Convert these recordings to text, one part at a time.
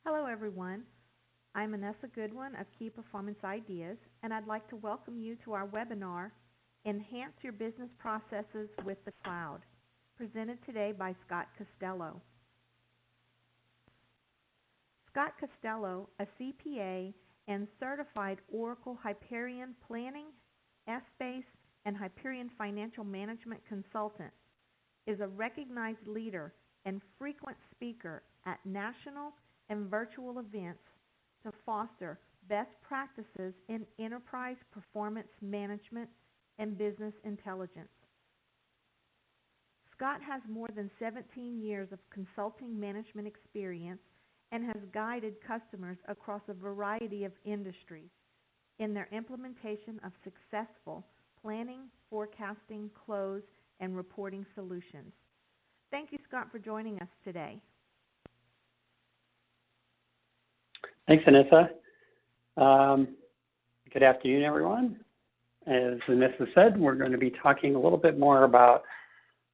Hello, everyone. I'm Vanessa Goodwin of Key Performance Ideas, and I'd like to welcome you to our webinar, Enhance Your Business Processes with the Cloud, presented today by Scott Costello. Scott Costello, a CPA and certified Oracle Hyperion Planning, F-Base, and Hyperion Financial Management Consultant, is a recognized leader and frequent speaker at national and virtual events to foster best practices in enterprise performance management and business intelligence. Scott has more than 17 years of consulting management experience and has guided customers across a variety of industries in their implementation of successful planning, forecasting, close, and reporting solutions. Thank you, Scott, for joining us today. Thanks, Vanessa. Good afternoon, everyone. As Vanessa said, we're going to be talking a little bit more about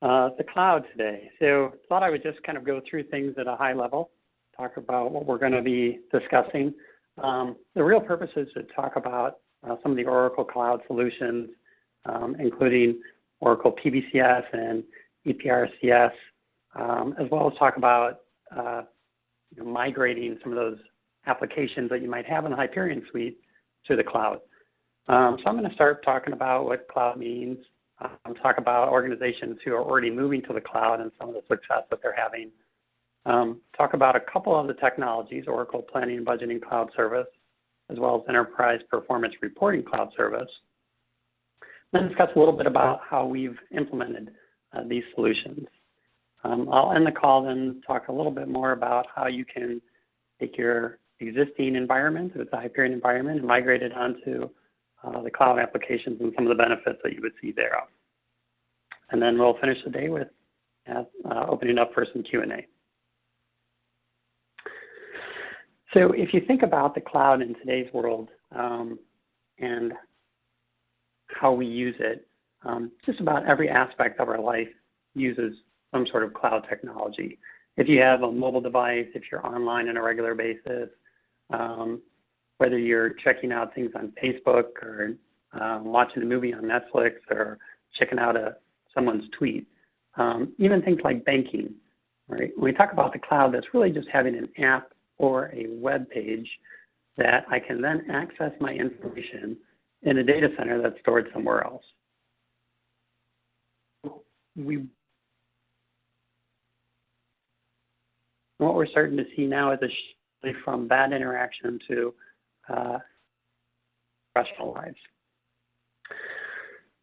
the cloud today. So thought I would just kind of go through things at a high level, talk about what we're going to be discussing. The real purpose is to talk about some of the Oracle Cloud solutions, including Oracle PBCS and EPRCS, as well as talk about migrating some of those applications that you might have in the Hyperion suite to the cloud. So I'm going to start talking about what cloud means, talk about organizations who are already moving to the cloud and some of the success that they're having, talk about a couple of the technologies, Oracle Planning and Budgeting Cloud Service, as well as Enterprise Performance Reporting Cloud Service, then discuss a little bit about how we've implemented these solutions. I'll end the call then talk a little bit more about how you can take your existing environment, if it's a Hyperion environment, and migrate it onto the cloud applications and some of the benefits that you would see thereof. And then we'll finish the day with opening up for some Q&A. So if you think about the cloud in today's world and how we use it, just about every aspect of our life uses some sort of cloud technology. If you have a mobile device, if you're online on a regular basis, whether you're checking out things on Facebook or watching a movie on Netflix or checking out someone's tweet, even things like banking, right? When we talk about the cloud, that's really just having an app or a web page that I can then access my information in a data center that's stored somewhere else. What we're starting to see now is a shift from that interaction to professional lives.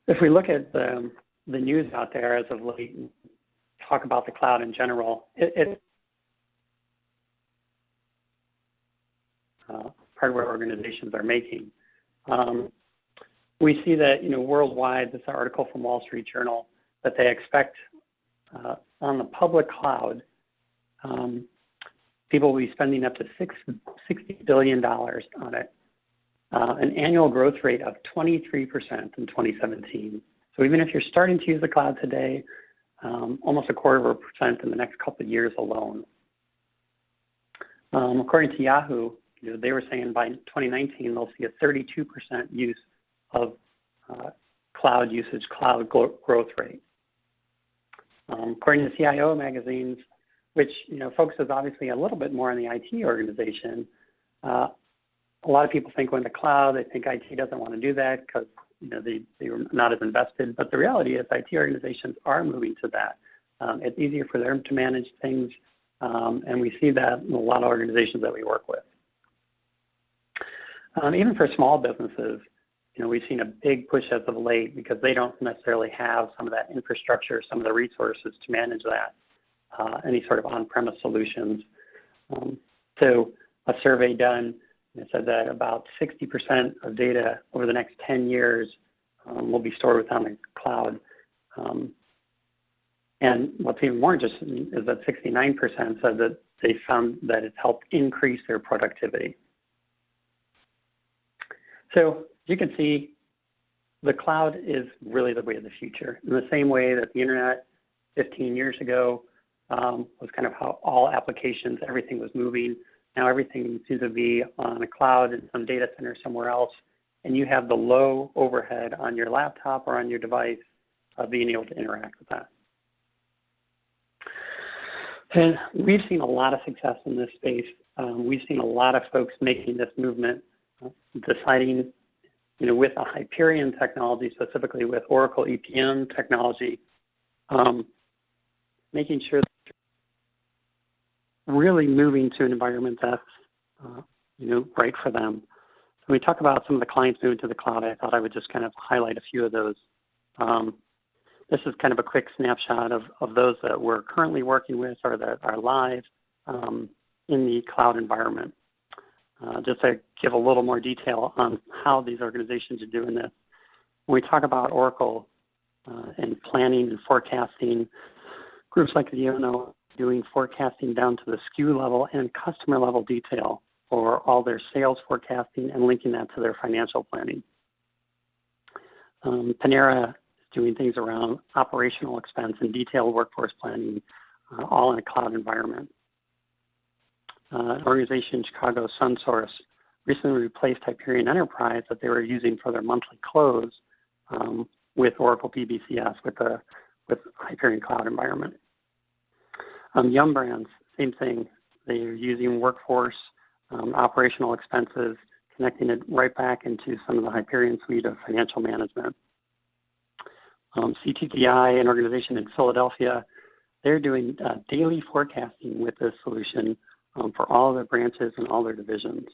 If we look at the news out there as of late, and talk about the cloud in general, hardware organizations are making. We see that worldwide, this article from Wall Street Journal, that they expect on the public cloud, people will be spending up to $60 billion on it, an annual growth rate of 23% in 2017. So even if you're starting to use the cloud today, almost 0.25% in the next couple of years alone. According to Yahoo, they were saying by 2019 they'll see a 32% use of cloud usage, cloud growth rate. According to CIO magazines, which focuses obviously a little bit more on the IT organization. A lot of people think when the cloud, they think IT doesn't want to do that because they're not as invested. But the reality is IT organizations are moving to that. It's easier for them to manage things, and we see that in a lot of organizations that we work with. Even for small businesses, we've seen a big push as of late because they don't necessarily have some of that infrastructure, some of the resources to manage that. Any sort of on-premise solutions. So a survey done said that about 60% of data over the next 10 years will be stored within the cloud. And what's even more interesting is that 69% said that they found that it's helped increase their productivity. So you can see the cloud is really the way of the future. In the same way that the internet 15 years ago was kind of how all applications, everything was moving Now everything seems to be on a cloud in some data center somewhere else, and you have the low overhead on your laptop or on your device of being able to interact with that. And we've seen a lot of success in this space. We've seen a lot of folks making this movement, deciding, with a Hyperion technology, specifically with Oracle EPM technology, making sure that you're really moving to an environment that's, right for them. So when we talk about some of the clients moving to the cloud, I thought I would just kind of highlight a few of those. This is kind of a quick snapshot of those that we're currently working with or that are live in the cloud environment. Just to give a little more detail on how these organizations are doing this. When we talk about Oracle and planning and forecasting, groups like Diono doing forecasting down to the SKU level and customer level detail for all their sales forecasting and linking that to their financial planning. Panera doing things around operational expense and detailed workforce planning, all in a cloud environment. An organization in Chicago, SunSource, recently replaced Hyperion Enterprise that they were using for their monthly close with Oracle PBCS with Hyperion Cloud environment. Yum Brands, same thing. They are using workforce, operational expenses, connecting it right back into some of the Hyperion suite of financial management. CTDI, an organization in Philadelphia, they're doing daily forecasting with this solution for all their branches and all their divisions.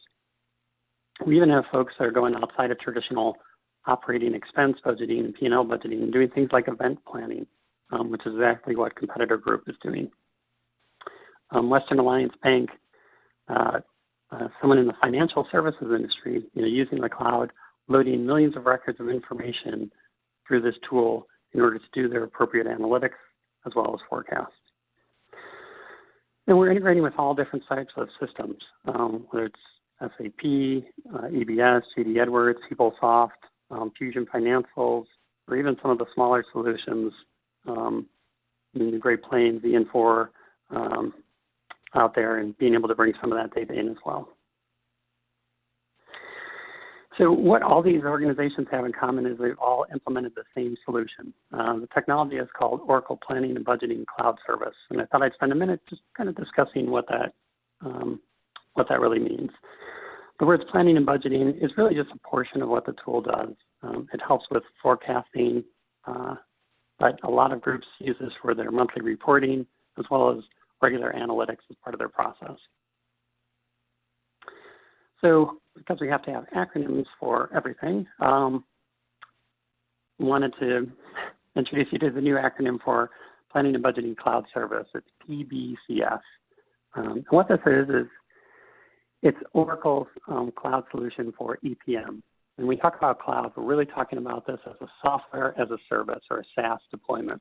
We even have folks that are going outside of traditional operating expense budgeting and P&L budgeting and doing things like event planning, which is exactly what Competitor Group is doing. Western Alliance Bank, someone in the financial services industry, using the cloud, loading millions of records of information through this tool in order to do their appropriate analytics as well as forecasts. And we're integrating with all different types of systems, whether it's SAP, EBS, GD Edwards, PeopleSoft, Fusion Financials, or even some of the smaller solutions, the Great Plains, the Infor, out there, and being able to bring some of that data in as well. So what all these organizations have in common is they've all implemented the same solution. The technology is called Oracle Planning and Budgeting Cloud Service, and I thought I'd spend a minute just kind of discussing what that really means. The words planning and budgeting is really just a portion of what the tool does. It helps with forecasting, but a lot of groups use this for their monthly reporting as well as regular analytics as part of their process. So because we have to have acronyms for everything, wanted to introduce you to the new acronym for Planning and Budgeting Cloud Service. It's PBCS. And what this is it's Oracle's cloud solution for EPM. When we talk about cloud, we're really talking about this as a software as a service or a SaaS deployment.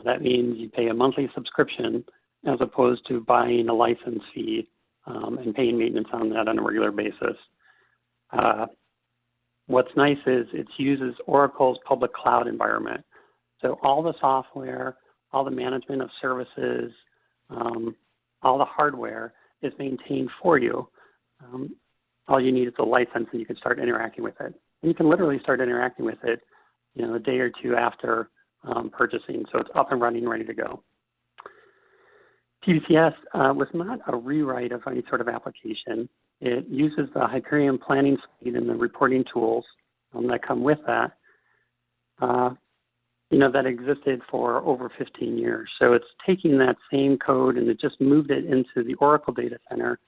That means you pay a monthly subscription as opposed to buying a license fee and paying maintenance on that on a regular basis. What's nice is it uses Oracle's public cloud environment. So all the software, all the management of services, all the hardware is maintained for you. All you need is a license and you can start interacting with it. And you can literally start interacting with it, a day or two after purchasing. So it's up and running, ready to go. PBCS was not a rewrite of any sort of application. It uses the Hyperion planning suite and the reporting tools that come with that, that existed for over 15 years. So it's taking that same code and it just moved it into the Oracle data center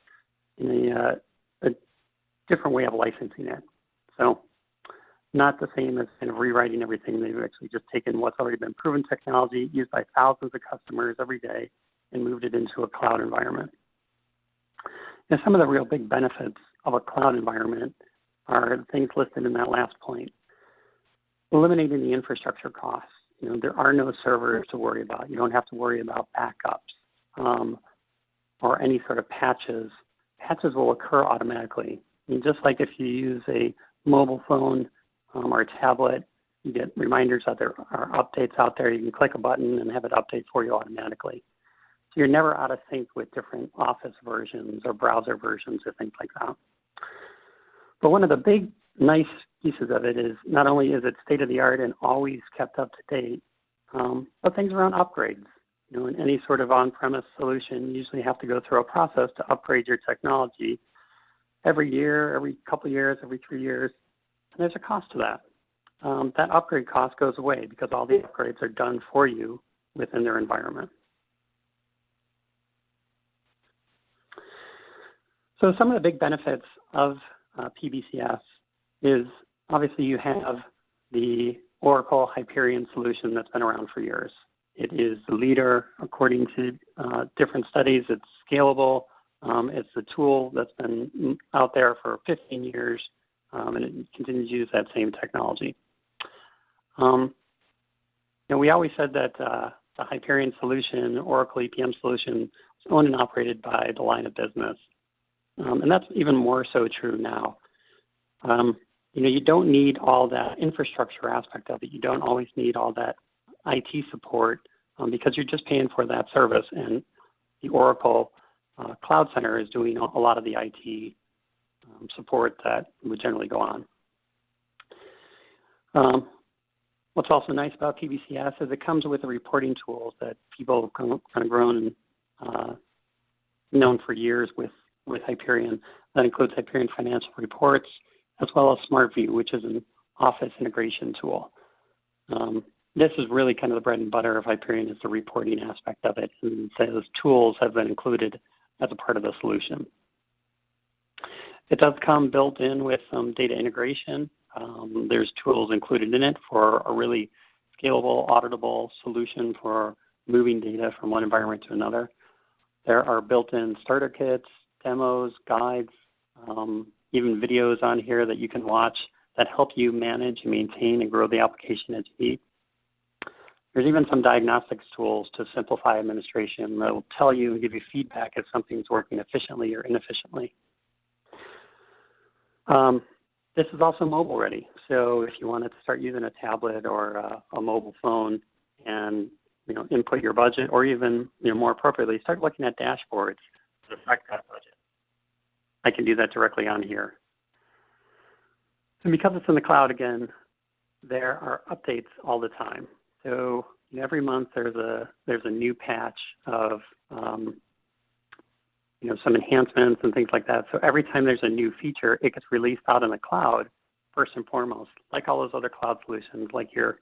in a different way of licensing it. So not the same as kind of rewriting everything. They've actually just taken what's already been proven technology used by thousands of customers every day and moved it into a cloud environment. Now, some of the real big benefits of a cloud environment are things listed in that last point. Eliminating the infrastructure costs. There are no servers to worry about. You don't have to worry about backups or any sort of patches. Patches will occur automatically. Just like if you use a mobile phone or a tablet, you get reminders that there are updates out there. You can click a button and have it update for you automatically. So you're never out of sync with different Office versions or browser versions or things like that. But one of the big, nice pieces of it is not only is it state-of-the-art and always kept up to date, but things around upgrades. In any sort of on-premise solution, you usually have to go through a process to upgrade your technology every year, every couple of years, every 3 years. And there's a cost to that. That upgrade cost goes away because all the upgrades are done for you within their environment. So some of the big benefits of PBCS is obviously you have the Oracle Hyperion solution that's been around for years. It is the leader according to different studies. It's scalable. It's a tool that's been out there for 15 years, and it continues to use that same technology. We always said that the Hyperion solution, Oracle EPM solution, is owned and operated by the line of business. And that's even more so true now. You don't need all that infrastructure aspect of it. You don't always need all that IT support because you're just paying for that service. And the Oracle Cloud Center is doing a lot of the IT support that would generally go on. What's also nice about PBCS is it comes with the reporting tools that people have kind of grown and known for years with Hyperion. That includes Hyperion Financial Reports, as well as S.M.A.R.T View, which is an office integration tool. This is really kind of the bread and butter of Hyperion, is the reporting aspect of it, and those tools have been included as a part of the solution. It does come built in with some data integration. There's tools included in it for a really scalable, auditable solution for moving data from one environment to another. There are built-in starter kits, demos, guides, even videos on here that you can watch that help you manage and maintain and grow the application as you need. There's even some diagnostics tools to simplify administration that will tell you and give you feedback if something's working efficiently or inefficiently. This is also mobile ready. So if you wanted to start using a tablet or a mobile phone and input your budget, or even more appropriately, start looking at dashboards to affect that budget, I can do that directly on here. And because it's in the cloud, again, there are updates all the time. So every month there's a new patch of some enhancements and things like that. So every time there's a new feature, it gets released out in the cloud first and foremost, like all those other cloud solutions, like your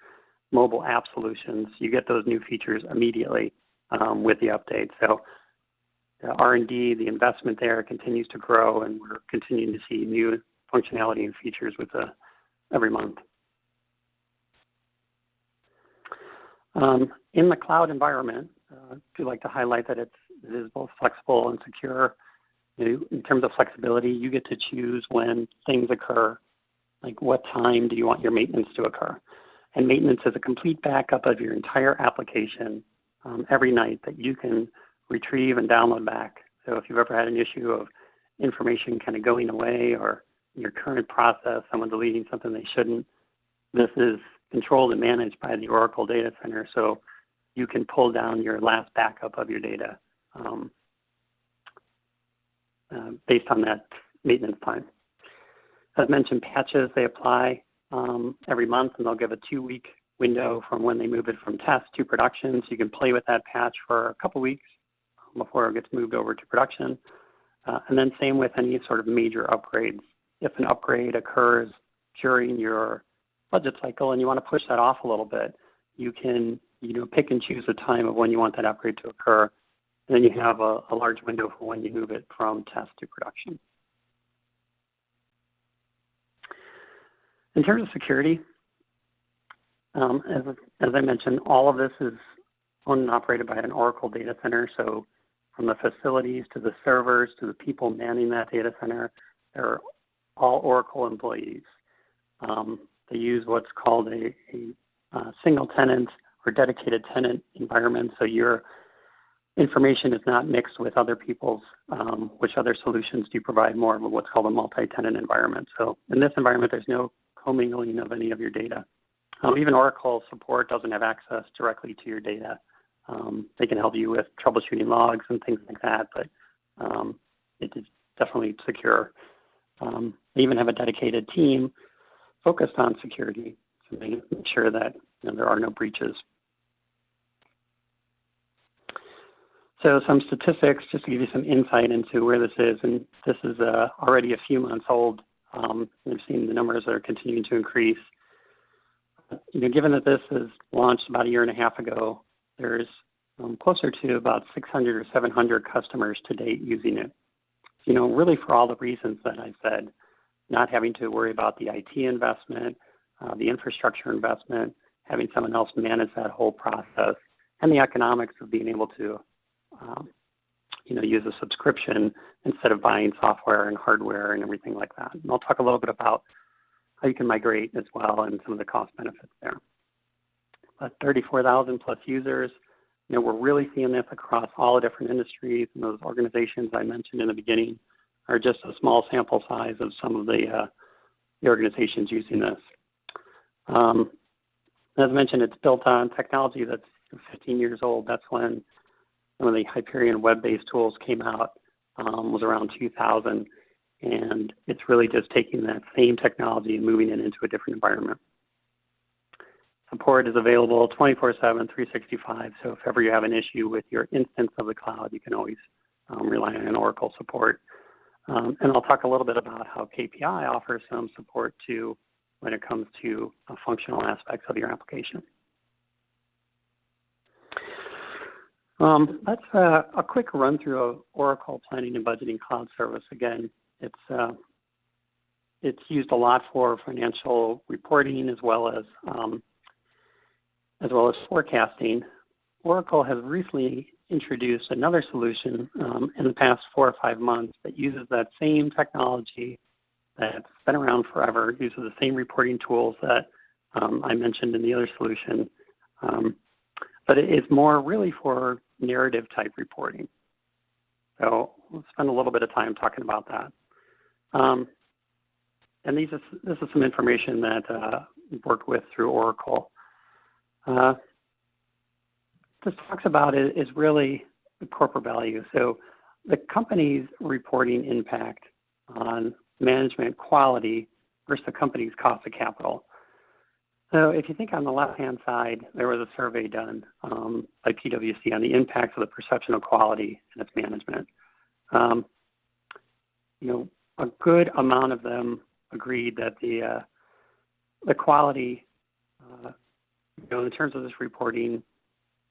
mobile app solutions. You get those new features immediately with the update. So the R&D, the investment there continues to grow, and we're continuing to see new functionality and features with every month. In the cloud environment, I do like to highlight that it is both flexible and secure. In terms of flexibility, you get to choose when things occur, like what time do you want your maintenance to occur. And maintenance is a complete backup of your entire application every night that you can retrieve and download back. So if you've ever had an issue of information kind of going away, or your current process, someone deleting something they shouldn't, this is controlled and managed by the Oracle Data Center, so you can pull down your last backup of your data based on that maintenance time. As mentioned, patches, they apply every month, and they'll give a 2-week window from when they move it from test to production, so you can play with that patch for a couple weeks before it gets moved over to production. And then same with any sort of major upgrades. If an upgrade occurs during your budget cycle and you want to push that off a little bit, you can pick and choose the time of when you want that upgrade to occur, and then you have a large window for when you move it from test to production. In terms of security, as I mentioned, all of this is owned and operated by an Oracle data center. So from the facilities to the servers to the people manning that data center, they're all Oracle employees. They use what's called a single tenant or dedicated tenant environment. So your information is not mixed with other people's, which other solutions do provide more of what's called a multi-tenant environment. So in this environment, there's no commingling of any of your data. Even Oracle support doesn't have access directly to your data. They can help you with troubleshooting logs and things like that, but it is definitely secure. They even have a dedicated team focused on security to make sure that there are no breaches. So some statistics, just to give you some insight into where this is, and this is already a few months old. We've seen the numbers that are continuing to increase. Given that this is launched about a year and a half ago, there's closer to about 600 or 700 customers to date using it. Really for all the reasons that I said, not having to worry about the IT investment, the infrastructure investment, having someone else manage that whole process, and the economics of being able to use a subscription instead of buying software and hardware and everything like that. And I'll talk a little bit about how you can migrate as well and some of the cost benefits there. But 34,000 plus users, we're really seeing this across all the different industries, and those organizations I mentioned in the beginning are just a small sample size of some of the organizations using this. As mentioned, it's built on technology that's 15 years old. That's when some of the Hyperion web-based tools came out, was around 2000, and it's really just taking that same technology and moving it into a different environment. Support is available 24/7, 365, so if ever you have an issue with your instance of the cloud, you can always rely on Oracle support. And I'll talk a little bit about how KPI offers some support too when it comes to functional aspects of your application. That's a quick run through of Oracle Planning and Budgeting Cloud Service. Again, it's used a lot for financial reporting as well as forecasting. Oracle has recently introduced another solution in the past 4 or 5 months that uses that same technology that's been around forever, uses the same reporting tools that I mentioned in the other solution, but it is more really for narrative type reporting. So we'll spend a little bit of time talking about that. And this is some information that we've worked with through Oracle. This talks about it is really the corporate value. So the company's reporting impact on management quality versus the company's cost of capital. So if you think on the left-hand side, there was a survey done by PwC on the impacts of the perception of quality and its management. A good amount of them agreed that the quality, in terms of this reporting,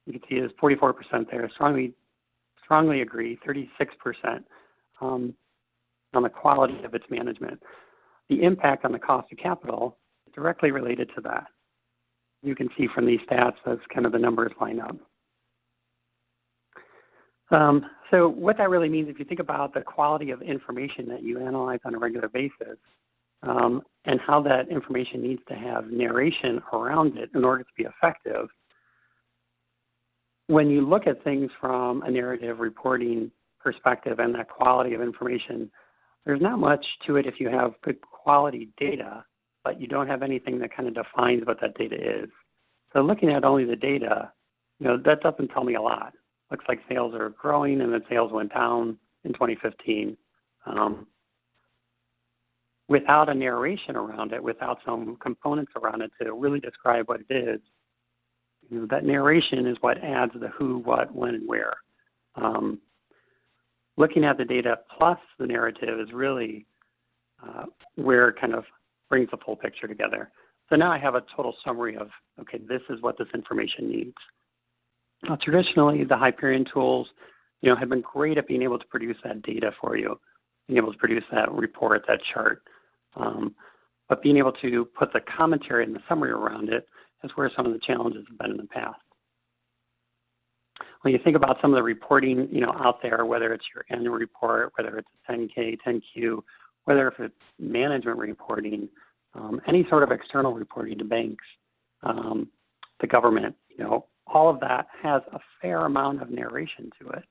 you can see is 44% there. Strongly agree, 36% on the quality of its management. The impact on the cost of capital is directly related to that. You can see from these stats as kind of the numbers line up. So what that really means, if you think about the quality of information that you analyze on a regular basis, and how that information needs to have narration around it in order to be effective, when you look at things from a narrative reporting perspective and that quality of information, there's not much to it if you have good quality data, but you don't have anything that kind of defines what that data is. So looking at only the data, that doesn't tell me a lot. Looks like sales are growing and then sales went down in 2015. Without a narration around it, without some components around it to really describe what it is, that narration is what adds the who, what, when, and where. Looking at the data plus the narrative is really where it kind of brings the full picture together. So now I have a total summary of, okay, this is what this information needs. Traditionally, the Hyperion tools, have been great at being able to produce that data for you, being able to produce that report, that chart. But being able to put the commentary and the summary around it is where some of the challenges have been in the past. When you think about some of the reporting, out there, whether it's your annual report, whether it's a 10K, 10Q, whether if it's management reporting, any sort of external reporting to banks, the government, all of that has a fair amount of narration to it.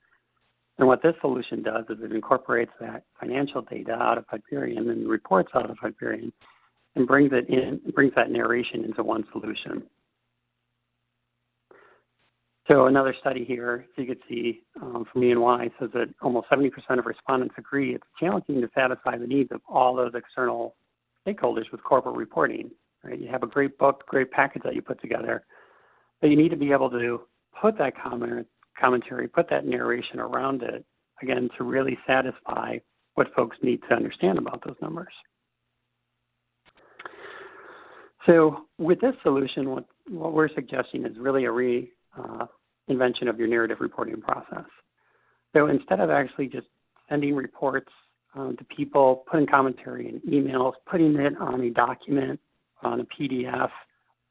And what this solution does is it incorporates that financial data out of Hyperion and reports out of Hyperion and brings that narration into one solution. So another study here, so you can see from E&Y, says that almost 70% of respondents agree it's challenging to satisfy the needs of all those external stakeholders with corporate reporting. Right? You have a great book, great package that you put together, but you need to be able to put that commentary, put that narration around it, again, to really satisfy what folks need to understand about those numbers. So with this solution, what we're suggesting is really a reinvention of your narrative reporting process. So instead of actually just sending reports to people, putting commentary in emails, putting it on a document, on a PDF,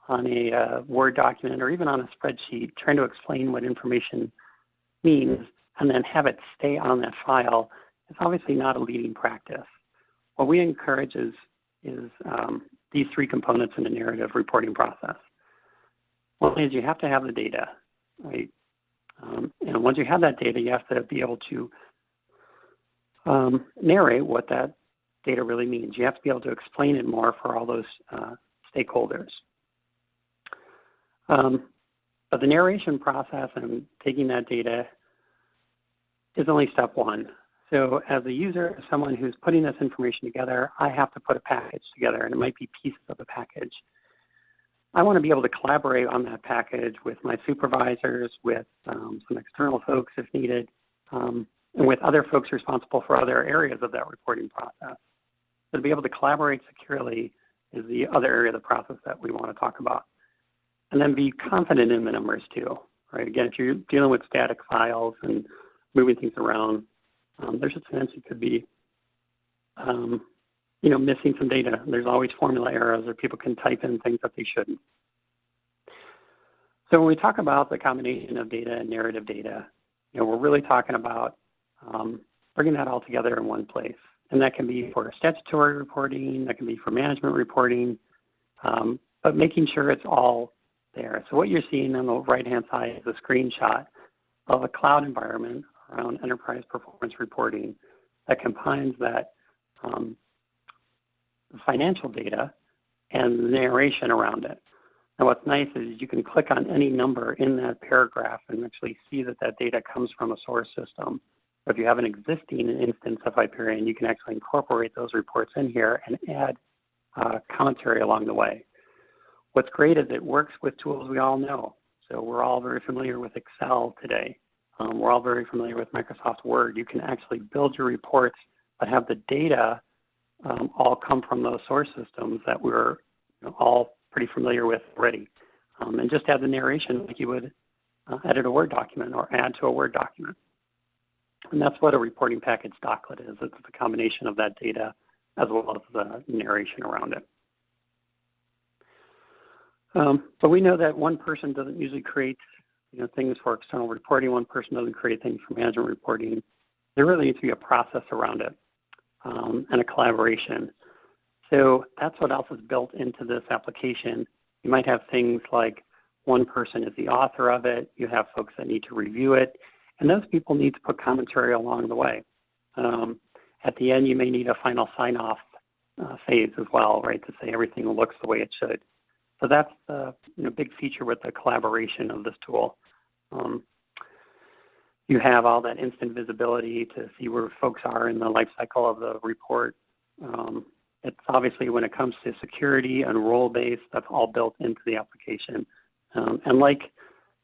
on a Word document, or even on a spreadsheet, trying to explain what information means and then have it stay on that file, is obviously not a leading practice. What we encourage is these three components in the narrative reporting process. One is you have to have the data, right? And once you have that data, you have to be able to narrate what that data really means. You have to be able to explain it more for all those stakeholders. But the narration process and taking that data is only step one. So as a user, as someone who's putting this information together, I have to put a package together, and it might be pieces of a package. I want to be able to collaborate on that package with my supervisors, with some external folks if needed, and with other folks responsible for other areas of that reporting process. So to be able to collaborate securely is the other area of the process that we want to talk about. And then be confident in the numbers too, right? Again, if you're dealing with static files and moving things around, there's a chance you could be, missing some data. There's always formula errors, or people can type in things that they shouldn't. So when we talk about the combination of data and narrative data, we're really talking about bringing that all together in one place. And that can be for statutory reporting, that can be for management reporting, but making sure it's all there. So what you're seeing on the right-hand side is a screenshot of a cloud environment around enterprise performance reporting that combines that financial data and the narration around it. Now what's nice is you can click on any number in that paragraph and actually see that that data comes from a source system. So if you have an existing instance of Hyperion, you can actually incorporate those reports in here and add commentary along the way. What's great is it works with tools we all know. So we're all very familiar with Excel today. We're all very familiar with Microsoft Word. You can actually build your reports, but have the data all come from those source systems that we're all pretty familiar with already. And just add the narration like you would edit a Word document or add to a Word document. And that's what a reporting package doclet is. It's the combination of that data as well as the narration around it. But we know that one person doesn't usually create things for external reporting. One person doesn't create things for management reporting. There really needs to be a process around it and a collaboration. So that's what else is built into this application. You might have things like one person is the author of it. You have folks that need to review it. And those people need to put commentary along the way. At the end, you may need a final sign-off phase as well, right, to say everything looks the way it should. So that's the big feature with the collaboration of this tool. You have all that instant visibility to see where folks are in the life cycle of the report. It's obviously when it comes to security and role-based, that's all built into the application. And like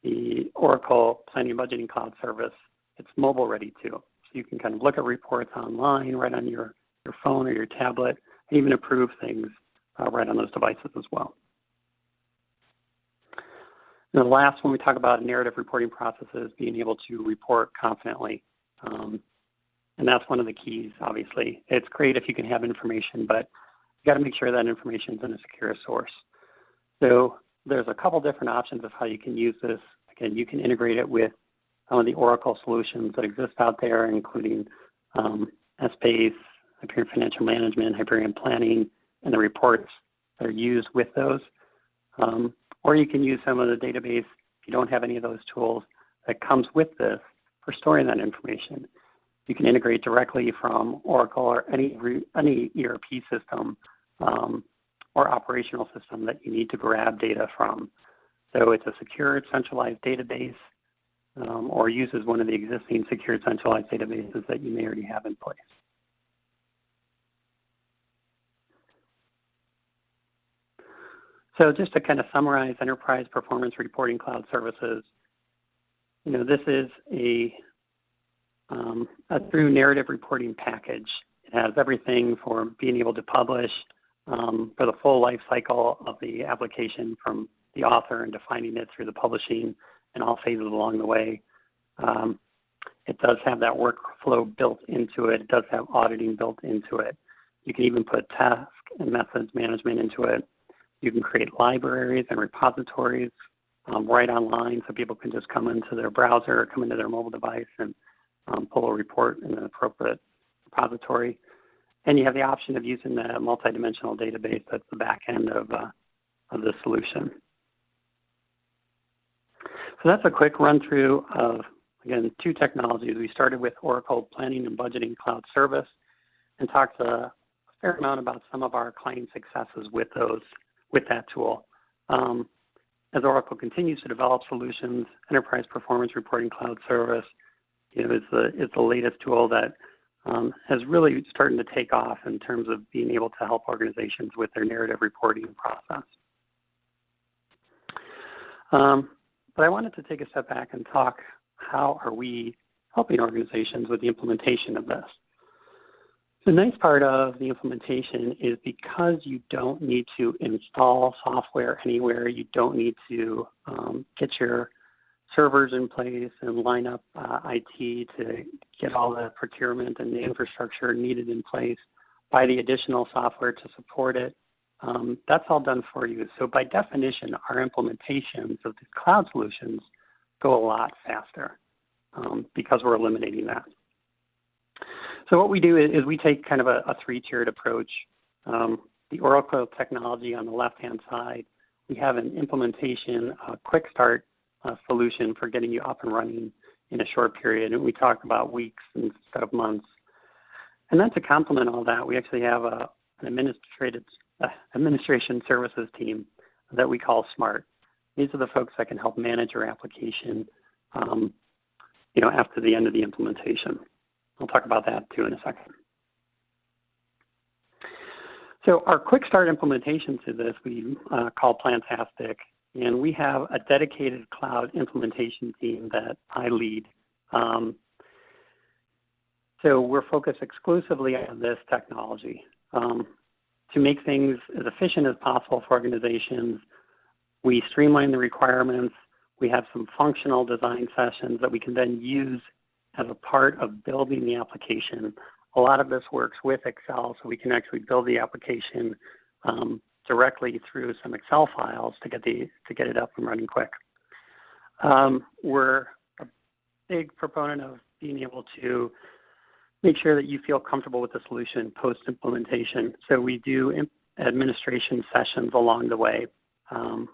the Oracle Planning and Budgeting Cloud service, it's mobile ready too. So you can kind of look at reports online right on your phone or your tablet, and even approve things right on those devices as well. And the last one we talk about narrative reporting processes, being able to report confidently. And that's one of the keys, obviously. It's great if you can have information, but you got to make sure that information is in a secure source. So there's a couple different options of how you can use this. Again, you can integrate it with some of the Oracle solutions that exist out there, including S.M.A.R.T, Hyperion Financial Management, Hyperion Planning, and the reports that are used with those. Or you can use some of the database, if you don't have any of those tools, that comes with this for storing that information. You can integrate directly from Oracle or any ERP system or operational system that you need to grab data from. So it's a secure, centralized database or uses one of the existing secured centralized databases that you may already have in place. So just to kind of summarize Enterprise Performance Reporting Cloud Services, this is a through narrative reporting package. It has everything for being able to publish for the full life cycle of the application, from the author and defining it through the publishing and all phases along the way. It does have that workflow built into it. It does have auditing built into it. You can even put task and methods management into it. You can create libraries and repositories right online, so people can just come into their browser, come into their mobile device, and pull a report in an appropriate repository. And you have the option of using the multidimensional database that's the back end of the solution. So that's a quick run through of, again, two technologies. We started with Oracle Planning and Budgeting Cloud Service and talked a fair amount about some of our client successes with that tool. As Oracle continues to develop solutions, Enterprise Performance Reporting Cloud Service is the latest tool that has really started to take off in terms of being able to help organizations with their narrative reporting process. But I wanted to take a step back and talk, how are we helping organizations with the implementation of this? The nice part of the implementation is because you don't need to install software anywhere, you don't need to get your servers in place and line up IT to get all the procurement and the infrastructure needed in place, buy the additional software to support it. That's all done for you. So by definition, our implementations of the cloud solutions go a lot faster because we're eliminating that. So what we do is we take kind of a three-tiered approach. The Oracle technology on the left-hand side, we have an implementation, a quick start solution for getting you up and running in a short period. And we talk about weeks instead of months. And then to complement all that, we actually have an administration services team that we call S.M.A.R.T. These are the folks that can help manage your application, after the end of the implementation. I'll talk about that too in a second. So our quick start implementation to this we call PLANtastic, and we have a dedicated cloud implementation team that I lead. So we're focused exclusively on this technology. To make things as efficient as possible for organizations, we streamline the requirements. We have some functional design sessions that we can then use as a part of building the application. A lot of this works with Excel, so we can actually build the application directly through some Excel files to get it up and running quick. We're a big proponent of being able to make sure that you feel comfortable with the solution post-implementation. So we do administration sessions along the way.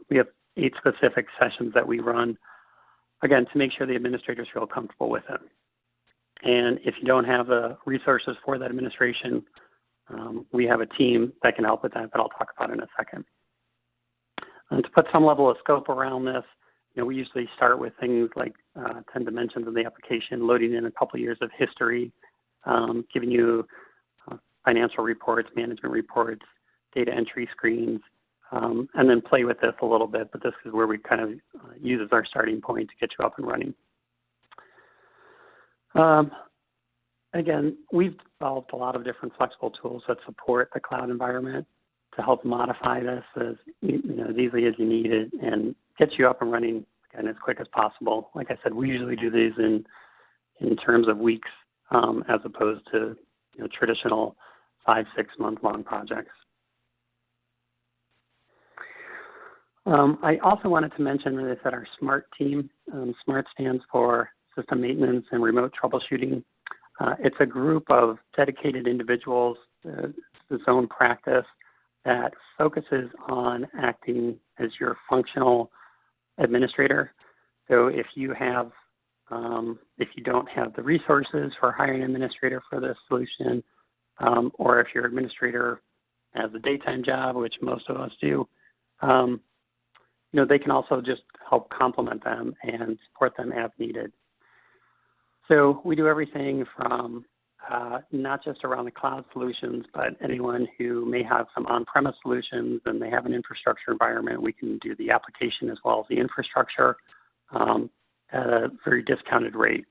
We have 8 specific sessions that we run, again, to make sure the administrators feel comfortable with it. And if you don't have the resources for that administration, we have a team that can help with that I'll talk about in a second. And to put some level of scope around this, we usually start with things like 10 dimensions of the application, loading in a couple of years of history, giving you financial reports, management reports, data entry screens, and then play with this a little bit. But this is where we kind of use as our starting point to get you up and running. Again, we've developed a lot of different flexible tools that support the cloud environment to help modify this as easily as you need it and get you up and running again as quick as possible. Like I said, we usually do these in terms of weeks as opposed to traditional 5-6 month long projects. I also wanted to mention that our S.M.A.R.T team, S.M.A.R.T stands for System Maintenance and Remote Troubleshooting. It's a group of dedicated individuals, its own practice, that focuses on acting as your functional administrator. So if you don't have the resources for hiring an administrator for this solution, or if your administrator has a daytime job, which most of us do, they can also just help complement them and support them as needed. So we do everything from not just around the cloud solutions, but anyone who may have some on-premise solutions and they have an infrastructure environment, we can do the application as well as the infrastructure at a very discounted rate.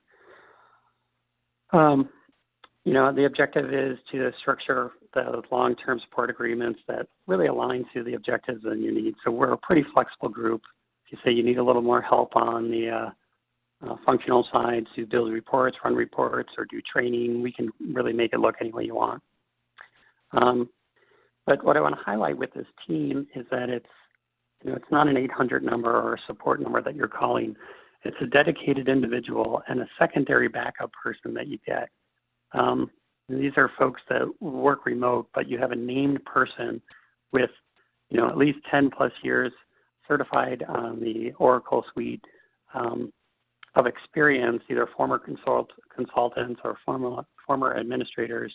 The objective is to structure the long-term support agreements that really align to the objectives and your needs. So we're a pretty flexible group. If you say you need a little more help on the functional side to build reports, run reports, or do training, we can really make it look any way you want. But what I want to highlight with this team is that it's not an 800 number or a support number that you're calling. It's a dedicated individual and a secondary backup person that you get. These are folks that work remote, but you have a named person with, at least 10 plus years certified on the Oracle suite of experience, either former consultants or former administrators,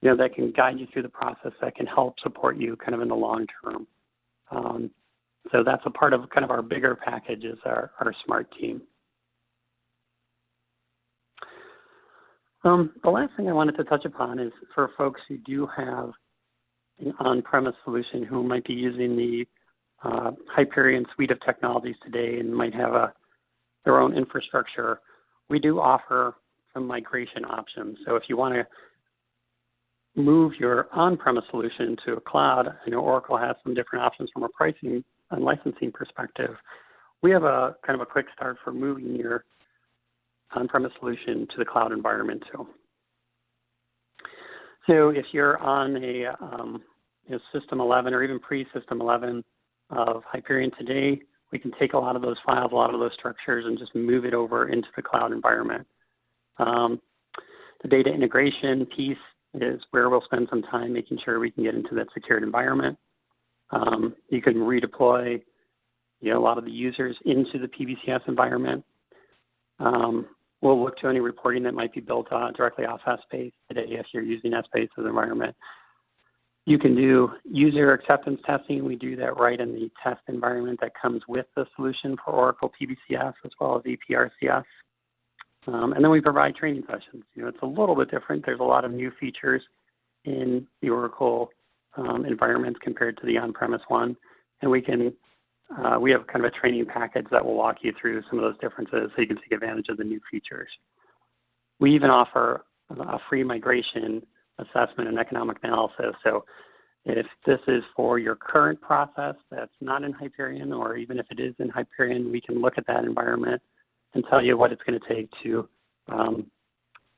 that can guide you through the process, that can help support you kind of in the long term. So that's a part of kind of our bigger package is our S.M.A.R.T team. The last thing I wanted to touch upon is for folks who do have an on-premise solution who might be using the Hyperion suite of technologies today and might have their own infrastructure, we do offer some migration options. So if you want to move your on-premise solution to a cloud, I know Oracle has some different options from a pricing and licensing perspective. We have a kind of a quick start for moving your on-premise solution to the cloud environment too. So if you're on a System 11 or even pre-System 11 of Hyperion today, we can take a lot of those files, a lot of those structures, and just move it over into the cloud environment. The data integration piece is where we'll spend some time making sure we can get into that secured environment. You can redeploy, a lot of the users into the PBCS environment. We'll look to any reporting that might be built directly off S.Space today if you're using S.Space as an environment. You can do user acceptance testing. We do that right in the test environment that comes with the solution for Oracle PBCS as well as EPRCS. And then we provide training sessions. It's a little bit different. There's a lot of new features in the Oracle environments compared to the on-premise one. And we have kind of a training package that will walk you through some of those differences so you can take advantage of the new features. We even offer a free migration assessment and economic analysis. So if this is for your current process that's not in Hyperion, or even if it is in Hyperion, we can look at that environment and tell you what it's going to take to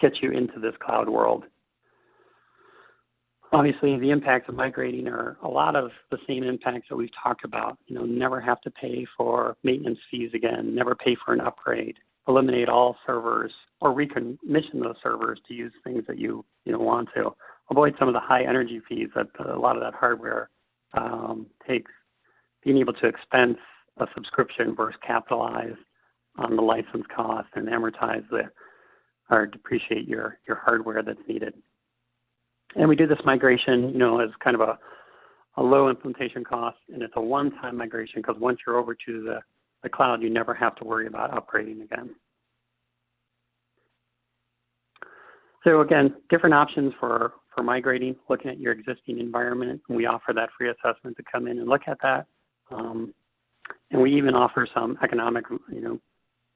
get you into this cloud world. Obviously, the impacts of migrating are a lot of the same impacts that we've talked about. Never have to pay for maintenance fees again, never pay for an upgrade, eliminate all servers, or recommission those servers to use things that you want to. Avoid some of the high energy fees that a lot of that hardware takes. Being able to expense a subscription versus capitalize on the license cost and amortize or depreciate your hardware that's needed. And we do this migration, as kind of a low implementation cost, and it's a one-time migration because once you're over to the cloud, you never have to worry about upgrading again. So again, different options for migrating, looking at your existing environment, and we offer that free assessment to come in and look at that. And we even offer some economic,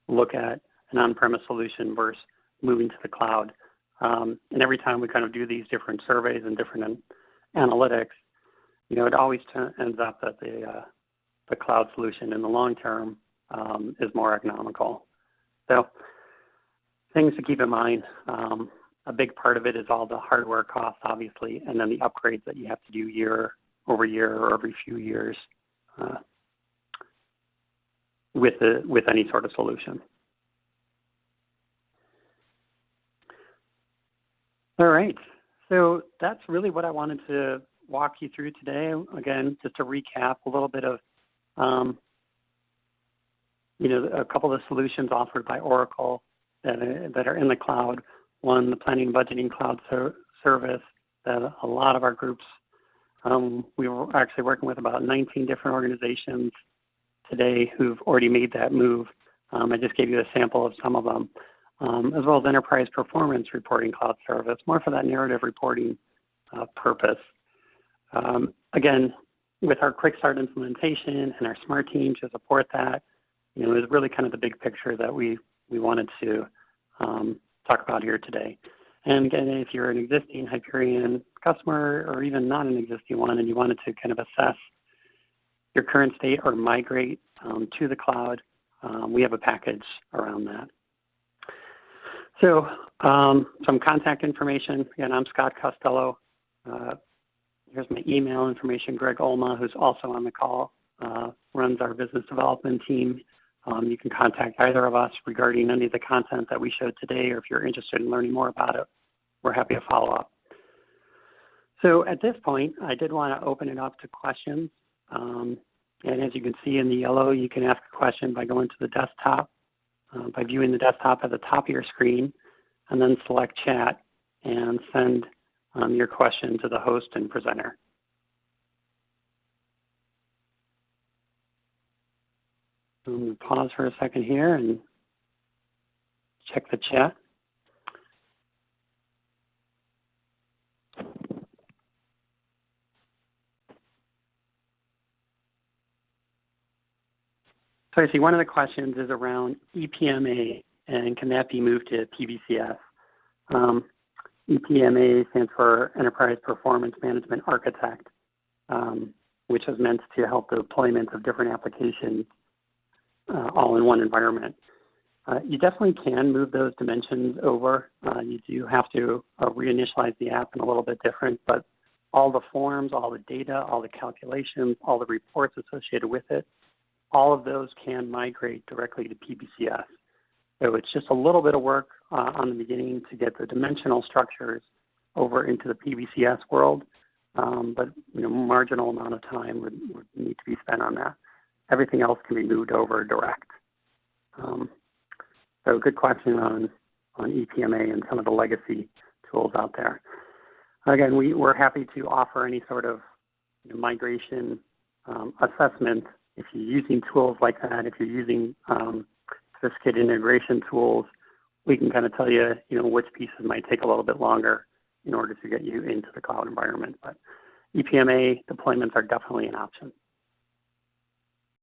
look at an on-premise solution versus moving to the cloud. And every time we kind of do these different surveys and different analytics, it always ends up that the cloud solution in the long term is more economical. So things to keep in mind. A big part of it is all the hardware costs, obviously, and then the upgrades that you have to do year over year or every few years with any sort of solution. All right, so that's really what I wanted to walk you through today. Again, just to recap a little bit of, a couple of the solutions offered by Oracle that are in the cloud. One, the planning and budgeting cloud service that a lot of our groups, we were actually working with about 19 different organizations today who've already made that move. I just gave you a sample of some of them, as well as Enterprise Performance Reporting Cloud Service, more for that narrative reporting purpose. Again, with our quick start implementation and our S.M.A.R.T team to support that, it was really kind of the big picture that we wanted to talk about here today. And again, if you're an existing Hyperion customer or even not an existing one and you wanted to kind of assess your current state or migrate to the cloud, we have a package around that. So some contact information. Again, I'm Scott Costello. Here's my email information. Greg Olma, who's also on the call, runs our business development team. You can contact either of us regarding any of the content that we showed today, or if you're interested in learning more about it, we're happy to follow up. So at this point, I did want to open it up to questions. And as you can see in the yellow, you can ask a question by going to the desktop, by viewing the desktop at the top of your screen, and then select chat and send your question to the host and presenter. I'm going to pause for a second here and check the chat. So I see one of the questions is around EPMA, and can that be moved to PBCS? EPMA stands for Enterprise Performance Management Architect, which is meant to help the deployment of different applications all in one environment. You definitely can move those dimensions over. You do have to reinitialize the app in a little bit different, but all the forms, all the data, all the calculations, all the reports associated with it, all of those can migrate directly to PBCS. So it's just a little bit of work on the beginning to get the dimensional structures over into the PBCS world, but marginal amount of time would need to be spent on that. Everything else can be moved over direct. So good question on EPMA and some of the legacy tools out there. Again, we're happy to offer any sort of migration assessment. If you're using tools like that, if you're using sophisticated integration tools, we can kind of tell you, which pieces might take a little bit longer in order to get you into the cloud environment. But EPMA deployments are definitely an option.